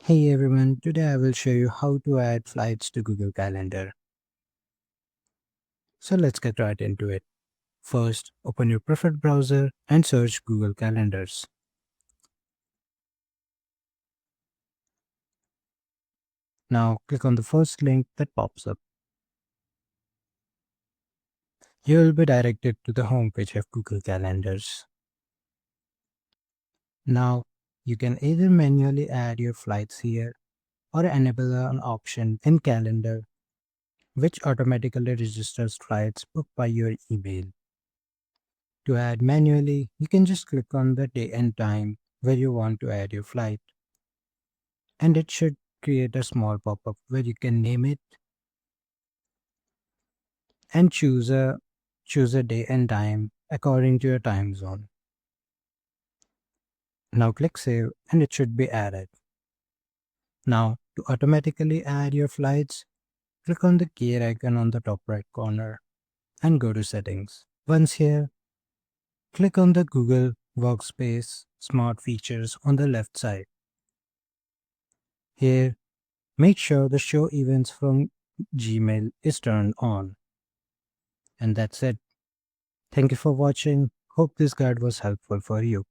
Hey everyone, today I will show you how to add flights to Google Calendar. So let's get right into it. First, open your preferred browser and search Google Calendars. Now click on the first link that pops up. You will be directed to the homepage of Google Calendars. Now, you can either manually add your flights here or enable an option in Calendar which automatically registers flights booked by your email. To add manually, you can just click on the day and time where you want to add your flight, and it should create a small pop-up where you can name it and choose a day and time according to your time zone. Now click save and it should be added. Now to automatically add your flights, click on the gear icon on the top right corner and go to settings. Once here, click on the Google Workspace Smart Features on the left side. Here, make sure the show events from Gmail is turned on. And that's it. Thank you for watching. Hope this guide was helpful for you.